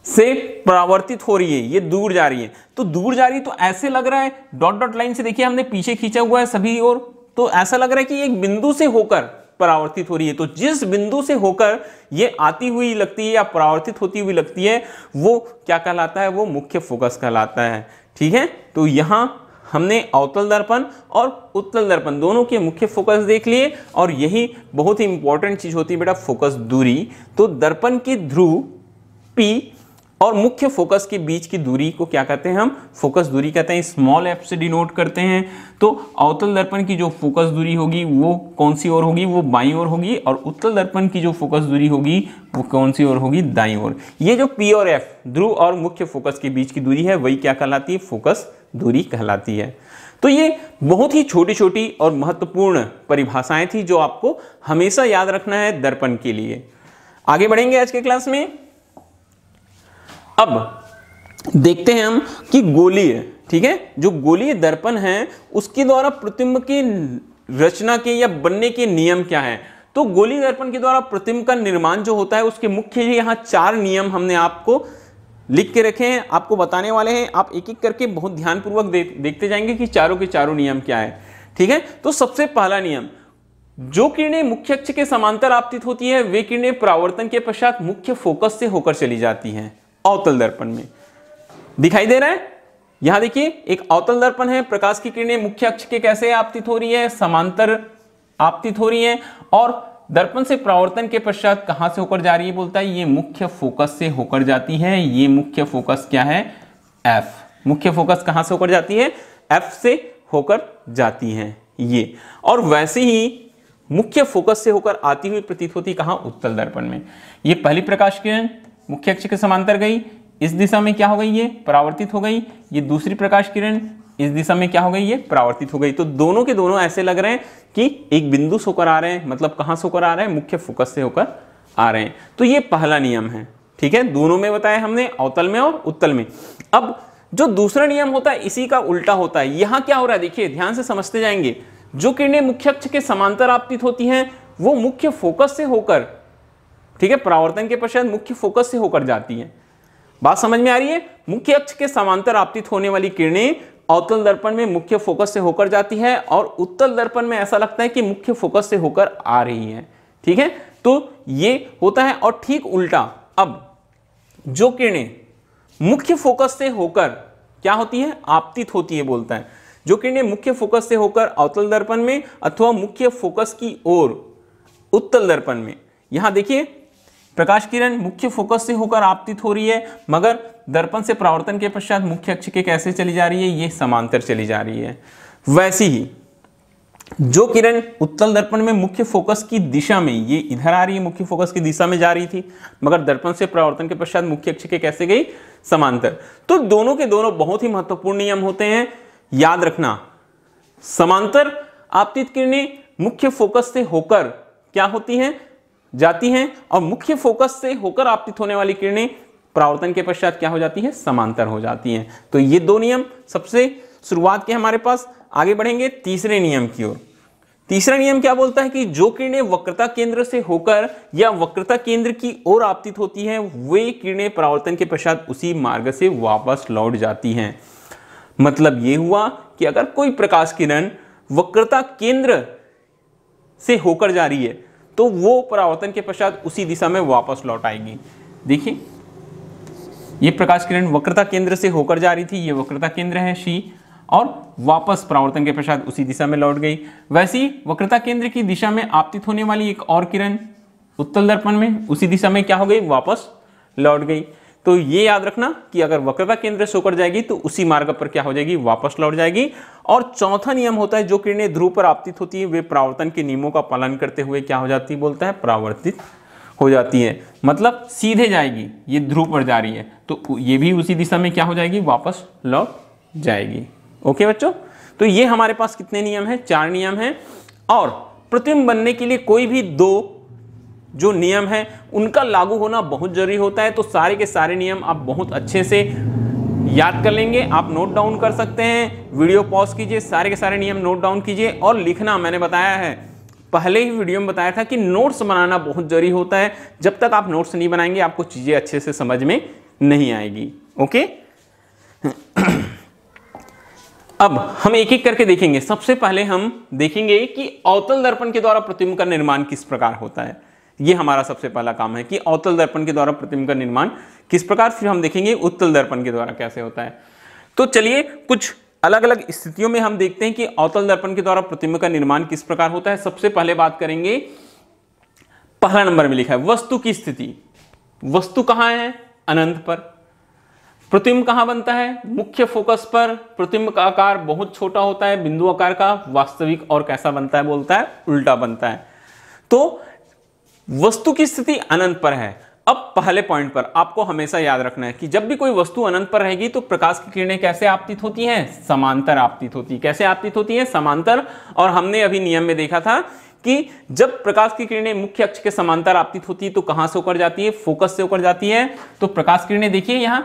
से परावर्तित हो रही है, ये दूर जा रही है। तो दूर जा रही है तो ऐसे लग रहा है, डॉट डॉट लाइन से देखिए हमने पीछे खींचा हुआ है सभी ओर, तो ऐसा लग रहा है कि एक बिंदु से होकर परावर्तित हो रही है। तो जिस बिंदु से होकर ये आती हुई लगती है या परावर्तित होती हुई लगती है वो क्या कहलाता है, वो मुख्य फोकस कहलाता है, ठीक है। तो यहां हमने अवतल दर्पण और उत्तल दर्पण दोनों के मुख्य फोकस देख लिए, और यही बहुत ही इंपॉर्टेंट चीज होती है बेटा, फोकस दूरी। तो दर्पण की ध्रुव P और मुख्य फोकस के बीच की दूरी को क्या कहते हैं, हम फोकस दूरी कहते हैं, स्मॉल f से डिनोट करते हैं। तो अवतल दर्पण की जो फोकस दूरी होगी वो कौन सी ओर होगी, वो बाईं ओर होगी, और उत्तल दर्पण की जो फोकस दूरी होगी वो कौन सी ओर होगी, दाईं ओर। ये जो P और F ध्रुव और मुख्य फोकस के बीच की दूरी है वही क्या कहलाती है, फोकस दूरी कहलाती है। तो ये बहुत ही छोटी छोटी और महत्वपूर्ण परिभाषाएं थी जो आपको हमेशा याद रखना है दर्पण के लिए। आगे बढ़ेंगे आज के क्लास में। अब देखते हैं हम कि गोलीय, ठीक है, जो गोलीय दर्पण है उसके द्वारा प्रतिबिंब की रचना के या बनने के नियम क्या है। तो गोलीय दर्पण के द्वारा प्रतिबिंब का निर्माण जो होता है उसके मुख्य यहाँ 4 नियम हमने आपको लिख के रखे हैं, आपको बताने वाले हैं। आप एक एक करके बहुत ध्यानपूर्वक देखते जाएंगे कि चारों के चारों नियम क्या है, ठीक है। तो सबसे पहला नियम, जो किरणें मुख्य अक्ष के समांतर आपतित होती है वे किरणें परावर्तन के पश्चात मुख्य फोकस से होकर चली जाती हैं अवतल दर्पण में। दिखाई दे रहा है, यहां देखिए एक अवतल दर्पण है, प्रकाश की किरणें मुख्य अक्ष के कैसे आपतित हो रही है, समांतर आपतित हो रही है, और दर्पण से परावर्तन के पश्चात कहां से होकर जा रही है, बोलता है ये मुख्य फोकस से होकर जाती है। ये मुख्य फोकस क्या है, एफ। मुख्य फोकस कहां से होकर जाती है, एफ से होकर जाती है ये। और वैसे ही मुख्य फोकस से होकर आती हुई प्रतीत होती कहां, उत्तल दर्पण में। ये पहली प्रकाश किरण मुख्य अक्ष के समांतर गई, इस दिशा में क्या हो गई, ये परावर्तित हो गई। ये दूसरी प्रकाश किरण इस दिशा में क्या हो गई, ये परावर्तित हो गई। तो दोनों के दोनों ऐसे लग रहे हैं कि एक बिंदु से होकर आ रहे हैं, मतलब कहां से होकर आ रहे हैं, मुख्य फोकस से होकर आ रहे हैं। तो ये पहला नियम है, ठीक है। दोनों में बताया हमने, अवतल में और उत्तल में। अब जो दूसरा नियम होता है इसी का उल्टा होता है। यहां क्या हो रहा है, देखिए ध्यान से समझते जाएंगे। जो किरणें मुख्य अक्ष के समांतर आपतित होती हैं वो मुख्य फोकस से होकर, ठीक है, परावर्तन के पश्चात मुख्य फोकस से होकर जाती हैं। बात समझ में आ रही है। मुख्य अक्ष के समांतर आपतित होने वाली किरणें अवतल दर्पण में मुख्य फोकस से होकर जाती है और उत्तल दर्पण में ऐसा लगता है कि मुख्य फोकस से होकर आ रही है, ठीक है। तो ये होता है। और ठीक उल्टा, अब जो किरणें मुख्य फोकस से होकर क्या होती है, आपतित होती है, बोलता है जो किरणें मुख्य फोकस से होकर अवतल दर्पण में अथवा मुख्य फोकस की ओर उत्तल दर्पण में, यहां देखिए प्रकाश किरण मुख्य फोकस से होकर आपतित हो रही है, मगर दर्पण से परावर्तन के पश्चात मुख्य अक्ष के कैसे चली जा रही है, ये समांतर चली जा रही है। वैसे ही जो किरण उत्तल दर्पण में मुख्य फोकस की दिशा में, ये इधर आ रही है, मुख्य फोकस की दिशा में जा रही थी, मगर दर्पण से परावर्तन के पश्चात मुख्य अक्ष के कैसे गई, समांतर। तो दोनों के दोनों बहुत ही महत्वपूर्ण नियम होते हैं, याद रखना। समांतर आपतित किरणें मुख्य फोकस से होकर क्या होती हैं, जाती हैं, और मुख्य फोकस से होकर आपतित होने वाली किरणें परावर्तन के पश्चात क्या हो जाती है, समांतर हो जाती हैं। तो ये दो नियम सबसे शुरुआत के हमारे पास। आगे बढ़ेंगे तीसरे नियम की ओर। तीसरा नियम क्या बोलता है कि जो किरणें वक्रता केंद्र से होकर या वक्रता केंद्र की ओर आपतित होती हैं वे किरणें परावर्तन के पश्चात उसी मार्ग से वापस लौट जाती हैं। मतलब ये हुआ कि अगर कोई प्रकाश किरण वक्रता केंद्र से होकर जा रही है तो वो परावर्तन के पश्चात उसी दिशा में वापस लौट आएगी। देखिए ये प्रकाश किरण वक्रता केंद्र से होकर जा रही थी, ये वक्रता केंद्र है सी, और वापस परावर्तन के पश्चात उसी दिशा में लौट गई। वैसे ही वक्रता केंद्र की दिशा में आपतित होने वाली एक और किरण उत्तल दर्पण में उसी दिशा में क्या हो गई, वापस लौट गई। तो ये याद रखना कि अगर वक्रता केंद्र से होकर जाएगी तो उसी मार्ग पर क्या हो जाएगी, वापस लौट जाएगी। और चौथा नियम होता है जो किरणें ध्रुव पर आपतित होती है वे परावर्तन के नियमों का पालन करते हुए क्या हो जाती है, बोलता है परावर्तित हो जाती है। मतलब सीधे जाएगी, ये ध्रुव पर जा रही है तो ये भी उसी दिशा में क्या हो जाएगी, वापस लौट जाएगी। ओके बच्चों, तो ये हमारे पास कितने नियम हैं, 4 नियम हैं। और प्रतिबिंब बनने के लिए कोई भी 2 जो नियम है उनका लागू होना बहुत जरूरी होता है। तो सारे के सारे नियम आप बहुत अच्छे से याद कर लेंगे। आप नोट डाउन कर सकते हैं, वीडियो पॉज कीजिए, सारे के सारे नियम नोट डाउन कीजिए और लिखना। मैंने बताया है, पहले ही वीडियो में बताया था कि नोट्स बनाना बहुत जरूरी होता है। जब तक आप नोट्स नहीं बनाएंगे आपको चीजें अच्छे से समझ में नहीं आएगी। ओके अब हम एक एक करके देखेंगे। सबसे पहले हम देखेंगे कि अवतल दर्पण के द्वारा प्रतिबिंब का निर्माण किस प्रकार होता है। ये हमारा सबसे पहला काम है कि अवतल दर्पण के द्वारा प्रतिबिंब का निर्माण किस प्रकार, फिर हम देखेंगे उत्तल दर्पण के द्वारा कैसे होता है। तो चलिए कुछ अलग अलग स्थितियों में हम देखते हैं कि अवतल दर्पण के द्वारा प्रतिबिंब का निर्माण किस प्रकार होता है। सबसे पहले बात करेंगे, पहला नंबर में लिखा है वस्तु की स्थिति। वस्तु कहां है, अनंत पर। प्रतिबिंब कहां बनता है, मुख्य फोकस पर। प्रतिबिंब का आकार बहुत छोटा होता है, बिंदु आकार का। वास्तविक और कैसा बनता है, बोलता है उल्टा बनता है। तो वस्तु की स्थिति अनंत पर है। अब पहले पॉइंट पर आपको हमेशा याद रखना है कि जब भी कोई वस्तु अनंत पर रहेगी तो प्रकाश की किरणें कैसे आपतित होती हैं, समांतर आपतित होती है। कैसे आपतित होती है, समांतर। और हमने अभी नियम में देखा था कि जब प्रकाश की किरणें मुख्य अक्ष के समांतर आपतित होती है तो कहां से होकर जाती है, फोकस से होकर जाती है। तो प्रकाश किरणें देखिए यहां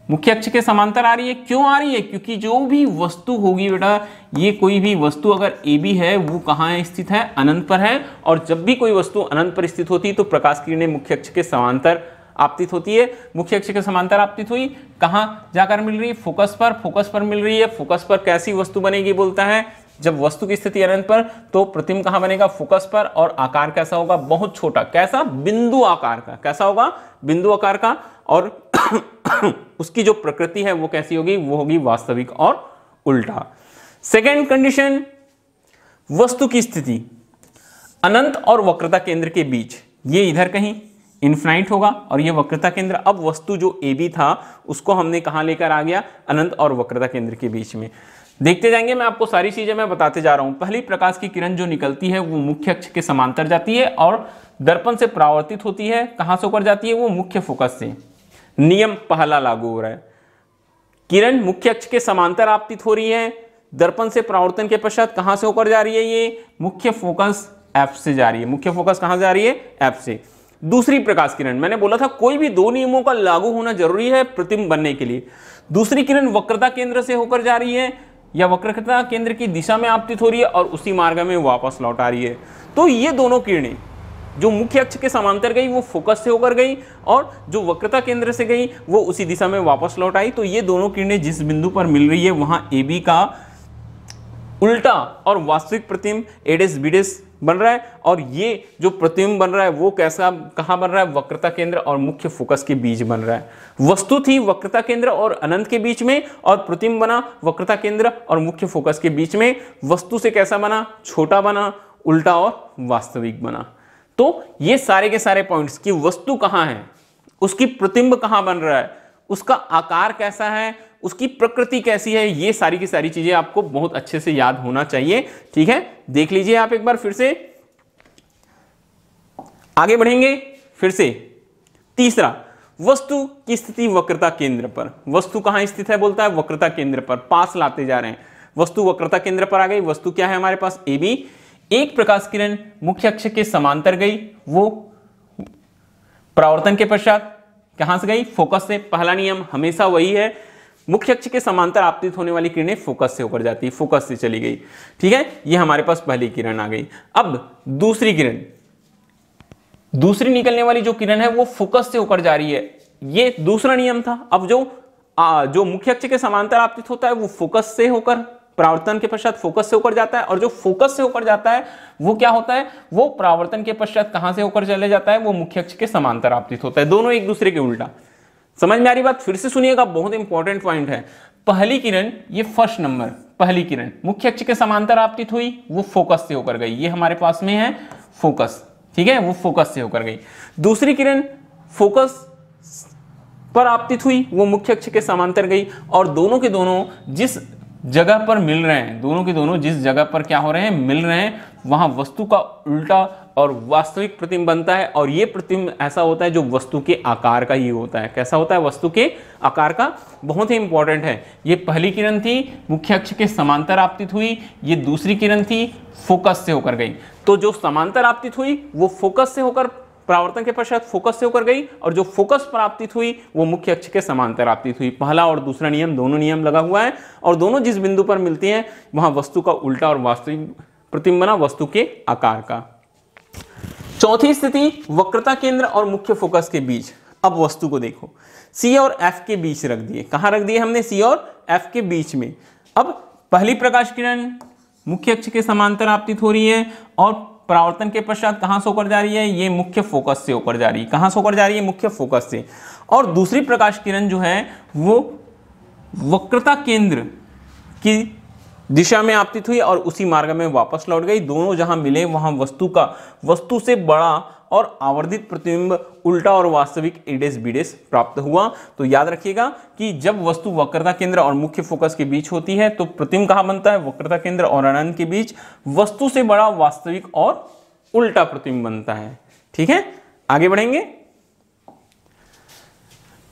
मुख्य अक्ष के समांतर आ रही है। क्यों आ रही है, क्योंकि जो भी वस्तु होगी बेटा, ये कोई भी वस्तु अगर ए बी है वो कहाँ स्थित है, अनंत पर है। और जब भी कोई वस्तु अनंत पर स्थित होती है तो प्रकाश किरणें मुख्य अक्ष के समांतर आपतित होती है। मुख्य अक्ष के समांतर आपतित हुई, कहाँ जाकर मिल रही है, फोकस पर। फोकस पर मिल रही है। फोकस पर कैसी वस्तु बनेगी, बोलता है जब वस्तु की स्थिति अनंत पर तो प्रतिबिंब कहां बनेगा, फोकस पर, और आकार कैसा होगा, बहुत छोटा, कैसा, बिंदु आकार का, कैसा होगा, बिंदु आकार का, और उसकी जो प्रकृति है वो कैसी होगी, वो होगी वास्तविक और उल्टा। सेकेंड कंडीशन, वस्तु की स्थिति अनंत और वक्रता केंद्र के बीच, ये इधर कहीं इनफाइनाइट होगा और ये वक्रता केंद्र, अब वस्तु जो ए बी था उसको हमने कहां लेकर आ गया, अनंत और वक्रता केंद्र के बीच में। देखते जाएंगे, मैं आपको सारी चीजें मैं बताते जा रहा हूं। पहली प्रकाश की किरण जो निकलती है वो मुख्य अक्ष के समांतर जाती है और दर्पण से परावर्तित होती है, कहां से होकर जाती है, वो मुख्य फोकस से। नियम पहला लागू हो रहा है, किरण मुख्य अक्ष के समांतर आपतित हो रही है, दर्पण से परावर्तन के पश्चात कहां से होकर जा रही है, ये मुख्य फोकस एफ से जा रही है। मुख्य फोकस कहां से जा रही है, एफ से। दूसरी प्रकाश किरण, मैंने बोला था कोई भी दो नियमों का लागू होना जरूरी है प्रतिबिंब बनने के लिए। दूसरी किरण वक्रता केंद्र से होकर जा रही है या वक्रता केंद्र की दिशा में आपतित हो रही है और उसी मार्ग में वापस लौट आ रही है। तो ये दोनों किरणें जो मुख्य अक्ष के समांतर गई वो फोकस से होकर गई और जो वक्रता केंद्र से गई वो उसी दिशा में वापस लौट आई। तो ये दोनों किरणें जिस बिंदु पर मिल रही है वहां ए बी का उल्टा और वास्तविक प्रतिबिंब ए डैश बी डैश बन रहा है, और ये जो प्रतिबिंब बन रहा है वो कैसा, कहां बन रहा है, वक्रता केंद्र और मुख्य फोकस के बीच बन रहा है। वस्तु थी वक्रता केंद्र और अनंत के बीच में और प्रतिबिंब बना वक्रता केंद्र और मुख्य फोकस के बीच में। वस्तु से कैसा बना, छोटा बना, उल्टा और वास्तविक बना। तो ये सारे के सारे पॉइंट्स की वस्तु कहां है, उसकी प्रतिबिंब कहां बन रहा है, उसका आकार कैसा है, उसकी प्रकृति कैसी है, ये सारी की सारी चीजें आपको बहुत अच्छे से याद होना चाहिए। ठीक है, देख लीजिए आप एक बार फिर से, आगे बढ़ेंगे फिर से। तीसरा, वस्तु की स्थिति वक्रता केंद्र पर। वस्तु कहां स्थित है, बोलता है वक्रता केंद्र पर, पास लाते जा रहे हैं। वस्तु वक्रता केंद्र पर आ गई। वस्तु क्या है हमारे पास, ए बी। एक प्रकाश किरण मुख्य अक्ष के समांतर गई, वो परावर्तन के पश्चात कहां से गई, फोकस से। पहला नियम हमेशा वही है, मुख्य अक्ष के समांतर आपतित होने वाली किरणें फोकस से होकर जाती है, फोकस से चली गई। ठीक है, ये हमारे पास पहली किरण आ गई। अब दूसरी किरण, दूसरी निकलने वाली जो किरण है वो फोकस से होकर जा रही है, ये दूसरा नियम था। अब जो मुख्य अक्ष के समांतर आपतित होता है वो फोकस से होकर, परावर्तन के पश्चात फोकस से होकर जाता है, और जो फोकस से होकर जाता है वो क्या होता है, वो परावर्तन के पश्चात कहां से होकर चले जाता है, वो मुख्य अक्ष के समांतर आपतित होता है। दोनों एक दूसरे के उल्टा। समझ में आ रही बात, फिर से सुनिएगा, बहुत इंपॉर्टेंट पॉइंट है। पहली किरण, ये फर्स्ट नंबर, पहली किरण मुख्य अक्ष के समांतर आपतित हुई, वो फोकस से होकर गई, ये हमारे पास में है फोकस। ठीक है, वो फोकस से होकर गई। दूसरी किरण फोकस पर आपतित हुई, वो मुख्य अक्ष के समांतर गई, और दोनों के दोनों जिस जगह पर मिल रहे हैं, दोनों के दोनों जिस जगह पर क्या हो रहे हैं, मिल रहे हैं, वहां वस्तु का उल्टा और वास्तविक प्रतिबिंब बनता है। और ये प्रतिबिंब ऐसा होता है जो वस्तु के आकार का ही होता है। कैसा होता है, वस्तु के आकार का। बहुत ही इंपॉर्टेंट है। ये पहली किरण थी, मुख्य अक्ष के समांतर आपतित हुई, ये दूसरी किरण थी, फोकस से होकर गई। तो जो समांतर आपतित हुई वो फोकस से होकर, परावर्तन के पश्चात फोकस से होकर गई, और जो फोकस पर आपतित हुई वो मुख्य अक्ष के समांतर आपतित हुई। पहला और दूसरा नियम, दोनों नियम लगा हुआ है, और दोनों जिस बिंदु पर मिलती हैं वहां वस्तु का उल्टा और वास्तविक प्रतिबिंब बना वस्तु के आकार का। चौथी स्थिति, वक्रता केंद्र और मुख्य फोकस के बीच। अब वस्तु को देखो, सी और एफ के बीच रख दिए। कहां रख दिए हमने, सी और एफ के बीच में। अब पहली प्रकाश किरण मुख्य अक्ष के समांतर आपतित हो रही है और परावर्तन के पश्चात कहां से होकर जा रही है, ये मुख्य फोकस से होकर जा रही है। कहां से होकर जा रही है, मुख्य फोकस से। और दूसरी प्रकाश किरण जो है वो वक्रता केंद्र की दिशा में आपतित हुई और उसी मार्ग में वापस लौट गई। दोनों जहां मिले वहां वस्तु से बड़ा और आवर्धित प्रतिबिंब उल्टा और वास्तविक ए डैश बी डैश प्राप्त हुआ। तो याद रखिएगा कि जब वस्तु वक्रता केंद्र और मुख्य फोकस के बीच होती है तो प्रतिबिंब कहां बनता है, वक्रता केंद्र और अनंत के बीच। वस्तु से बड़ा वास्तविक और उल्टा प्रतिबिंब बनता है। ठीक है, आगे बढ़ेंगे।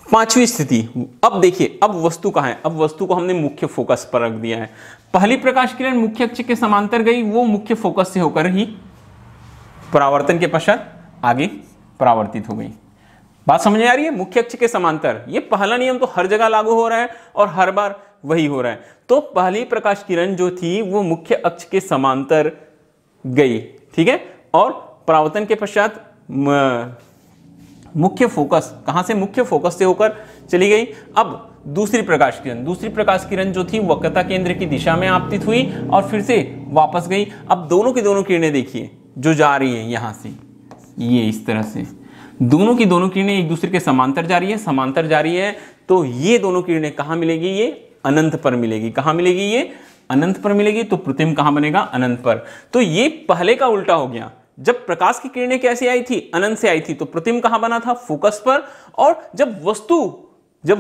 पांचवी स्थिति, अब देखिए, अब वस्तु कहां है, अब वस्तु को हमने मुख्य फोकस पर रख दिया है। पहली प्रकाश किरण मुख्य अक्ष के समांतर गई, वो मुख्य फोकस से होकर ही परावर्तन के पश्चात आगे परावर्तित हो गई। बात समझ आ रही है, मुख्य अक्ष के समांतर, ये पहला नियम तो हर जगह लागू हो रहा है और हर बार वही हो रहा है। तो पहली प्रकाश किरण जो थी वो मुख्य अक्ष के समांतर गई, ठीक है, और परावर्तन के पश्चात मुख्य फोकस, कहां से? मुख्य फोकस से होकर चली गई। अब दूसरी प्रकाश किरण जो थी वक्रता केंद्र की दिशा में आपतित हुई और फिर से वापस गई। अब दोनों की दोनों किरणें देखिए जो जा रही है यहां से, ये इस तरह से दोनों की दोनों किरणें एक दूसरे के समांतर जा रही है, तो ये दोनों किरणें कहां मिलेगी? ये अनंत पर मिलेगी। कहां मिलेगी? ये अनंत पर मिलेगी। तो प्रतिबिंब कहां बनेगा? अनंत पर। तो ये पहले का उल्टा हो गया। जब प्रकाश की किरणें कैसे आई थी? अनंत से आई थी, तो प्रतिबिंब कहां बना था? फोकस पर। और जब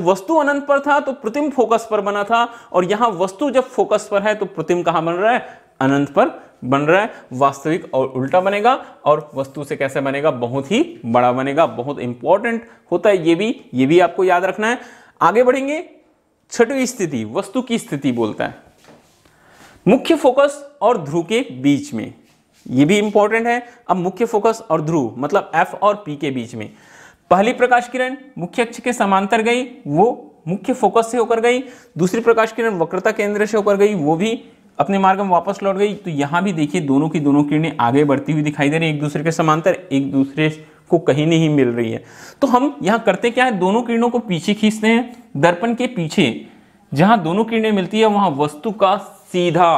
वस्तु अनंत पर था तो प्रतिबिंब फोकस पर बना था, और यहां वस्तु जब फोकस पर है तो प्रतिबिंब कहां बन रहा है? अनंत पर बन रहा है। वास्तविक और उल्टा बनेगा, और वस्तु से कैसे बनेगा? बहुत ही बड़ा बनेगा। बहुत इंपॉर्टेंट होता है ये भी आपको याद रखना है। आगे बढ़ेंगे। छठवीं स्थिति, वस्तु की स्थिति बोलता है मुख्य फोकस और ध्रुव के बीच में। ये भी इंपॉर्टेंट है। अब मुख्य फोकस और ध्रुव मतलब F और P के बीच में पहली प्रकाश किरण मुख्य अक्ष के समांतर गई, वो मुख्य फोकस से होकर गई। दूसरी प्रकाश किरण वक्रता केंद्र से होकर गई, वो भी अपने मार्ग में वापस लौट गई। तो यहां भी देखिए दोनों की दोनों किरणें आगे बढ़ती हुई दिखाई दे रही है, एक दूसरे के समांतर, एक दूसरे को कहीं नहीं मिल रही है। तो हम यहां करते क्या है? दोनों किरणों को पीछे खींचते हैं। दर्पण के पीछे जहां दोनों किरणें मिलती है वहां वस्तु का सीधा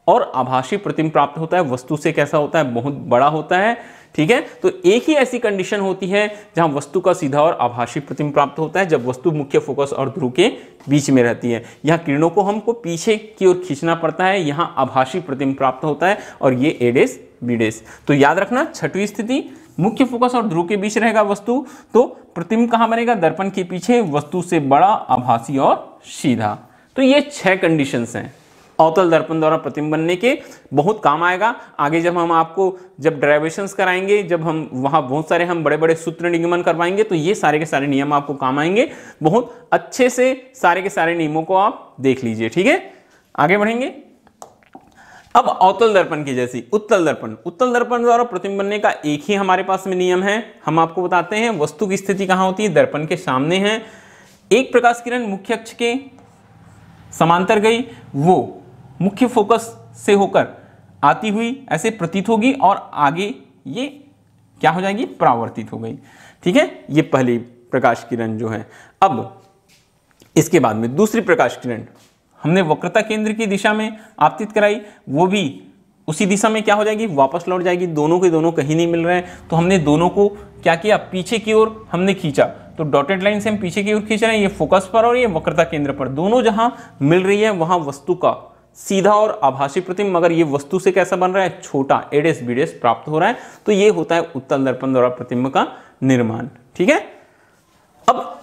और आभासी प्रतिबिंब प्राप्त होता है। वस्तु से कैसा होता है? बहुत बड़ा होता है। ठीक है, तो एक ही ऐसी कंडीशन होती है जहां वस्तु का सीधा और आभासी प्रतिबिंब प्राप्त होता है, जब वस्तु मुख्य फोकस और ध्रुव के बीच में रहती है। यहाँ किरणों को हमको पीछे की ओर खींचना पड़ता है, यहाँ आभासी प्रतिबिंब प्राप्त होता है, और ये ए डेस बी डेस। तो याद रखना, छठवीं स्थिति मुख्य फोकस और ध्रुव के बीच रहेगा वस्तु, तो प्रतिबिंब कहां बनेगा? दर्पण के पीछे, वस्तु से बड़ा, आभासी और सीधा। तो ये 6 कंडीशंस हैं अवतल दर्पण द्वारा प्रतिबिंब बनने के। बहुत काम आएगा आगे जब हम आपको डेरिवेशंस कराएंगे, जब हम वहां बहुत सारे हम बड़े बड़े सूत्र निगमन करवाएंगे, तो ये सारे के सारे नियम आपको काम आएंगे। बहुत अच्छे से सारे के सारे नियमों को आप देख लीजिए। ठीक है, आगे बढ़ेंगे। अब अवतल दर्पण की जैसी उत्तल दर्पण द्वारा प्रतिबिंब बनने का एक ही हमारे पास में नियम है। हम आपको बताते हैं वस्तु की स्थिति कहां होती है? दर्पण के सामने है। एक प्रकाश किरण मुख्य अक्ष के समांतर गई, वो मुख्य फोकस से होकर आती हुई ऐसे प्रतीत होगी, और आगे ये क्या हो जाएगी? परावर्तित हो गई। ठीक है, ये पहली प्रकाश किरण जो है। अब इसके बाद में दूसरी प्रकाश किरण हमने वक्रता केंद्र की दिशा में आपतित कराई, वो भी उसी दिशा में क्या हो जाएगी? वापस लौट जाएगी। दोनों के दोनों कहीं नहीं मिल रहे हैं, तो हमने दोनों को क्या किया? पीछे की ओर हमने खींचा। तो डॉटेड लाइन से हम पीछे की ओर खींच रहे हैं, ये फोकस पर और ये वक्रता केंद्र पर। दोनों जहां मिल रही है वहां वस्तु का सीधा और आभासी प्रतिबिंब, मगर ये वस्तु से कैसा बन रहा है? छोटा, ए डेस बी डेस प्राप्त हो रहा है। तो ये होता है उत्तल दर्पण द्वारा प्रतिबिंब का निर्माण। ठीक है, अब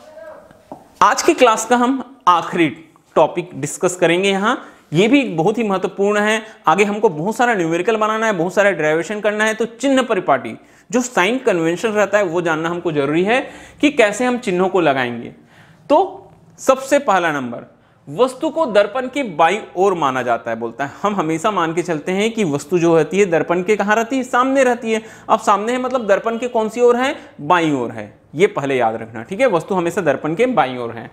आज की क्लास का हम आखिरी टॉपिक डिस्कस करेंगे यहां। ये भी बहुत ही महत्वपूर्ण है। आगे हमको बहुत सारा न्यूमेरिकल बनाना है, बहुत सारा डेरिवेशन करना है, तो चिन्ह परिपाटी जो साइन कन्वेंशन रहता है वो जानना हमको जरूरी है कि कैसे हम चिन्हों को लगाएंगे। तो सबसे पहला नंबर, वस्तु को दर्पण के बाईं ओर माना जाता है। बोलता है हम हमेशा मान के चलते हैं कि वस्तु जो रहती है दर्पण के कहां रहती है? सामने रहती है। अब सामने है मतलब दर्पण के कौन सी ओर है? बाईं ओर है। ये पहले याद रखना। ठीक है, वस्तु हमेशा दर्पण के बाईं ओर है।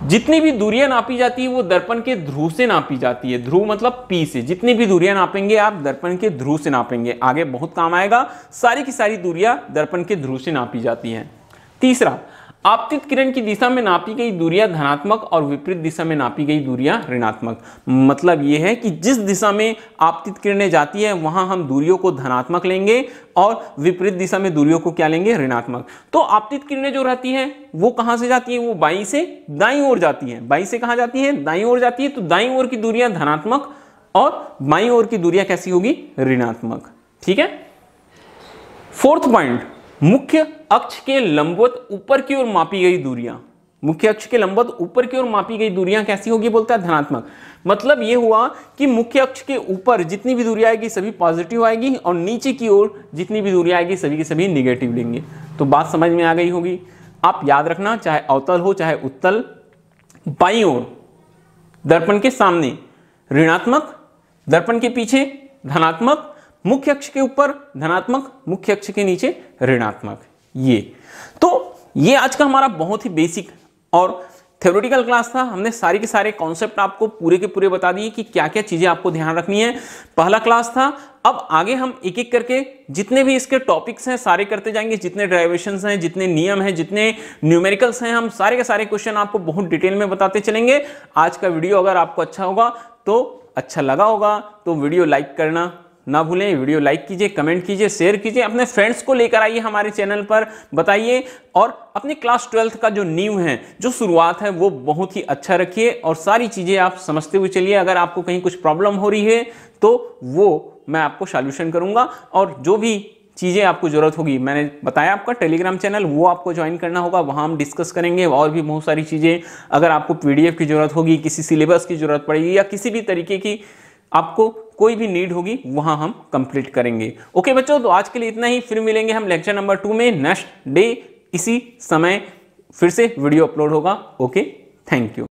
जितनी भी दूरियां नापी जाती है वो दर्पण के ध्रुव से नापी जाती है। ध्रुव मतलब P से। जितनी भी दूरियां नापेंगे आप दर्पण के ध्रुव से नापेंगे, आगे बहुत काम आएगा। सारी की सारी दूरियां दर्पण के ध्रुव से नापी जाती हैं। तीसरा, आपतित किरण की दिशा में नापी गई दूरियां धनात्मक और विपरीत दिशा में नापी गई दूरियां ऋणात्मक। मतलब यह है कि जिस दिशा में आपतित किरणें जाती है वहां हम दूरियों को धनात्मक लेंगे और विपरीत दिशा में दूरियों को क्या लेंगे? ऋणात्मक। तो आपतित किरणें जो रहती हैं वो कहां से जाती है? वो बाईं से दाईं ओर जाती है। बाईं से कहां जाती है? दाईं ओर जाती है। तो दाईं ओर की दूरियां धनात्मक और बाईं ओर की दूरियां कैसी होगी? ऋणात्मक। ठीक है, फोर्थ पॉइंट, मुख्य अक्ष के लंबवत ऊपर की ओर मापी गई दूरियां। मुख्य अक्ष के लंबवत ऊपर की ओर मापी गई दूरियां कैसी होगी? बोलता है धनात्मक। मतलब यह हुआ कि मुख्य अक्ष के ऊपर जितनी भी दूरी आएगी सभी पॉजिटिव आएगी, और नीचे की ओर जितनी भी दूरी आएगी सभी की सभी निगेटिव लेंगे। तो बात समझ में आ गई होगी। आप याद रखना, चाहे अवतल हो चाहे उत्तल, बाईं ओर दर्पण के सामने ऋणात्मक, दर्पण के पीछे धनात्मक, मुख्य अक्ष के ऊपर धनात्मक, मुख्य अक्ष के नीचे ऋणात्मक। ये तो ये आज का हमारा बहुत ही बेसिक और थ्योरेटिकल क्लास था, हमने सारे के सारे कॉन्सेप्ट आपको पूरे के पूरे बता दिए कि क्या क्या चीजें आपको ध्यान रखनी है। पहला क्लास था। अब आगे हम एक एक करके जितने भी इसके टॉपिक्स हैं सारे करते जाएंगे, जितने डेरिवेशंस हैं, जितने नियम हैं, जितने न्यूमेरिकल्स हैं, हम सारे के सारे क्वेश्चन आपको बहुत डिटेल में बताते चलेंगे। आज का वीडियो अगर आपको अच्छा होगा तो अच्छा लगा होगा तो वीडियो लाइक करना ना भूलें। वीडियो लाइक कीजिए, कमेंट कीजिए, शेयर कीजिए, अपने फ्रेंड्स को लेकर आइए हमारे चैनल पर, बताइए। और अपने क्लास 12th का जो न्यू है, जो शुरुआत है, वो बहुत ही अच्छा रखिए और सारी चीजें आप समझते हुए चलिए। अगर आपको कहीं कुछ प्रॉब्लम हो रही है तो वो मैं आपको सॉल्यूशन करूंगा, और जो भी चीजें आपको जरूरत होगी, मैंने बताया आपका टेलीग्राम चैनल, वो आपको ज्वाइन करना होगा। वहां हम डिस्कस करेंगे और भी बहुत सारी चीजें। अगर आपको पीडीएफ की जरूरत होगी, किसी सिलेबस की जरूरत पड़ेगी, या किसी भी तरीके की आपको कोई भी नीड होगी, वहां हम कंप्लीट करेंगे। ओके बच्चों, तो आज के लिए इतना ही। फिर मिलेंगे हम लेक्चर नंबर 2 में। नेक्स्ट डे इसी समय फिर से वीडियो अपलोड होगा। Okay, thank you.